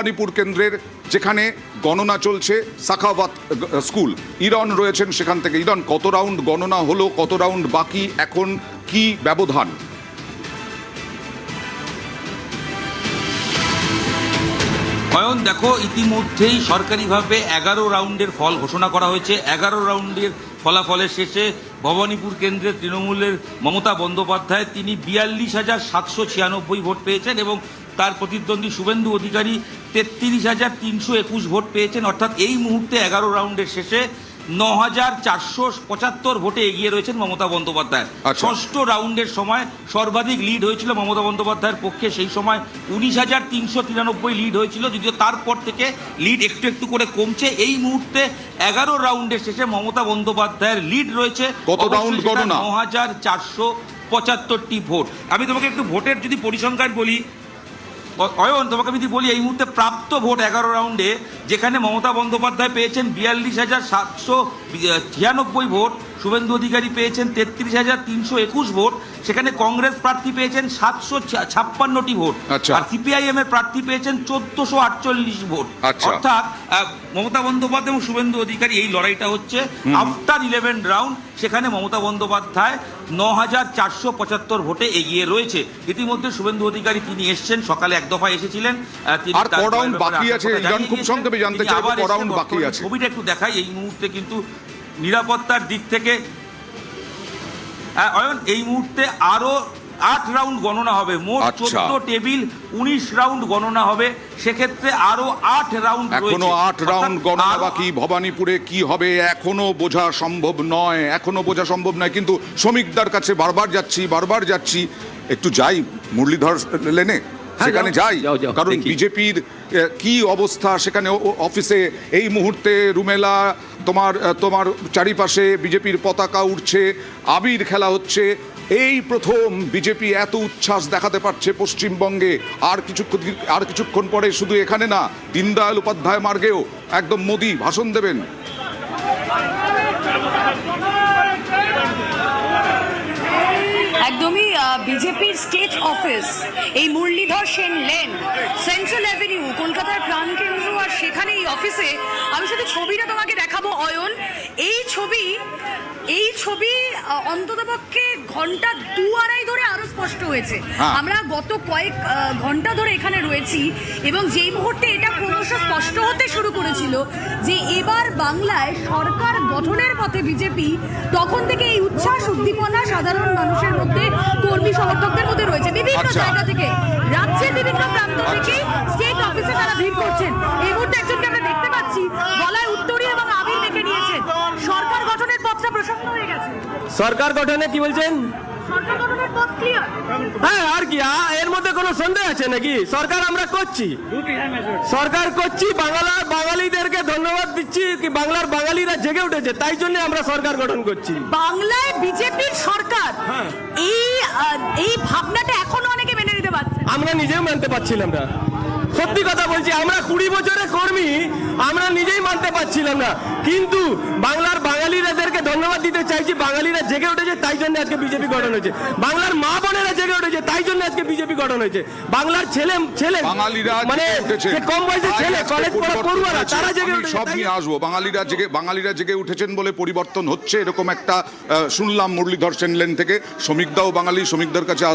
ভবানীপুর কেন্দ্রের যেখানে গণনা চলছে সাখাওয়াত স্কুল, ইরন রয়েছেন সেখান থেকে। ইরন, কত রাউন্ড গণনা হলো, কত রাউন্ড বাকি, এখন কি ব্যবধান? অয়ন, দেখো, ইতিমধ্যেই সরকারিভাবে 11 রাউন্ডের ফল ঘোষণা করা হয়েছে। 11 রাউন্ডের ফলাফলের শেষে ভবানীপুর কেন্দ্রের তৃণমূলের মমতা বন্দ্যোপাধ্যায় তিনি 42,796 ভোট পেয়েছেন এবং তার প্রতিদ্বন্দ্বী শুভেন্দু অধিকারী 33,321 ভোট পেয়েছেন। অর্থাৎ এই মুহূর্তে 11 রাউন্ডের শেষে 9,475 ভোটে এগিয়ে রয়েছেন মমতা বন্দ্যোপাধ্যায়। ষষ্ঠ রাউন্ডের সময় সর্বাধিক লিড হয়েছিল মমতা বন্দ্যোপাধ্যায়ের পক্ষে, সেই সময় 19,393 লিড হয়েছিল, যদিও তারপর থেকে লিড একটু একটু করে কমছে। এই মুহূর্তে 11 রাউন্ডের শেষে মমতা বন্দ্যোপাধ্যায়ের লিড রয়েছে 9,475টি ভোট। আমি তোমাকে একটু ভোটের যদি পরিসংখ্যান বলি অয়ন, তোমাকে যদি বলি এই মুহূর্তে প্রাপ্ত ভোট 11 রাউন্ডে, যেখানে মমতা বন্দ্যোপাধ্যায় পেয়েছেন 42,796 ভোট, শুভেন্দু অধিকারী পেয়েছেন 33,321 ভোট, সেখানে কংগ্রেস প্রার্থী পেয়েছেন 756টি ভোট, আর সিপিআইএম এর প্রার্থী পেয়েছেন 1448 ভোট। অর্থাৎ মমতা বন্দ্যোপাধ্যায় এবং শুভেন্দু অধিকারী এই লড়াইটা হচ্ছে আফটার 11 রাউন্ড, সেখানে মমতা বন্দ্যোপাধ্যায় 9,475 ভোটে এগিয়ে রয়েছে। ইতিমধ্যে শুভেন্দু অধিকারী তিনি এসছেন, সকালে এক দফা এসেছিলেন, ছবিটা একটু দেখাই। এই মুহূর্তে কিন্তু নিরাপত্তার দিক থেকে অয়ন, এই মুহূর্তে আরো 8 রাউন্ড গণনা হবে, মোট 14 টেবিল 19 রাউন্ড গণনা হবে, সেক্ষেত্রে আরো 8 রাউন্ড রয়েছে। এখনো 8 রাউন্ড গণনা বাকি। ভবানীপুরে কি হবে এখনো বোঝা সম্ভব নয়, কিন্তু শ্রমিকদের কাছে বারবার যাচ্ছি, একটু যাই মুরলীধর লেনে, সেখানে যাই, কারণ বিজেপির কি অবস্থা সেখানে অফিসে এই মুহূর্তে। রুমেলা, তোমার চারিপাশে বিজেপির পতাকা উঠছে, আবির খেলা হচ্ছে। এই প্রথম বিজেপি এত উচ্ছ্বাস দেখাতে পারছে পশ্চিমবঙ্গে। আর কিছুক্ষণ পরে শুধু এখানে না, দীনদয়াল উপাধ্যায় মার্গেও একদম মোদি ভাষণ দেবেন। একদমই বিজেপির স্টেট অফিস, এই Muralidhar Sen lane, central avenue, কলকাতার প্রাণকেন্দ্র, আর সেখানে এই অফিসে আমি শুধু ছবিটা তোমাকে দেখাবো অয়ন। এই ছবি অন্ততপক্ষে ঘন্টা 2-2.5 ধরে আরো স্পষ্ট হয়েছে। আমরা গত কয়েক ঘন্টা ধরে এখানে রয়েছি এবং যেই মুহূর্তে এটা ক্রমশ স্পষ্ট হতে শুরু করেছিল যে এবার বাংলায় সরকার গঠনের পথে বিজেপি, তখন থেকে এই উচ্ছ্বাস উদ্দীপনা সাধারণ মানুষের মধ্যে, কর্মী সমর্থকদের মধ্যে রয়েছে। বিভিন্ন জায়গা থেকে, রাজ্যের বিভিন্ন প্রান্ত থেকে স্টেট অফিসে তারা ভিড় করছেন। এই মুহূর্তে একজনকে আমরা দেখতে পাচ্ছি গলায় উত্তরী এবং আবির মেখে নিয়েছেন। সরকার গঠনের পথটা প্রশস্ত হয়ে গেছে। সরকার গঠনে কি বলছেন? সরকার গঠনের পথ ক্লিয়ার। হ্যাঁ, আর কি এর মধ্যে কোনো সন্দেহ আছে নাকি? সরকার আমরা করছি, বাঙালিদেরকে ধন্যবাদ দিচ্ছি কি বাংলার বাঙালিরা জেগে উঠেছে, তাই জন্য আমরা সরকার গঠন করছি। বাংলায় বিজেপির সরকার, এই ভাবনাটা এখনো অনেকে মেনে নিতে পারছে। আমরা নিজেও মানতে পারছিলাম না, সত্যি কথা বলছি। আমরা 20 বছরের কর্মী, আমরা নিজেই মানতে পারছিলাম না, কিন্তু বাংলার বাঙালিদেরকে ধন্যবাদ দিতে চাইছি। বাঙালিরা জেগে উঠেছে, তাই জন্য আজকে বিজেপি গঠন হয়েছে। বাংলার মা বোনেরা জেগে উঠেছে, তাই জন্য আজকে বিজেপি গঠন হয়েছে। বাংলার ছেলে মানে কম বয়সের ছেলে, কলেজ পড়া পড়ুয়ারা, তারা জেগে উঠেছে। সব নিয়ে আসবো। বাঙালিরা জেগে উঠেছেন বলে পরিবর্তন হচ্ছে, এরকম একটা শুনলাম মুরলীধর সেন লেন থেকে। শ্রমিকদাও বাঙালি, শ্রমিকদের কাছে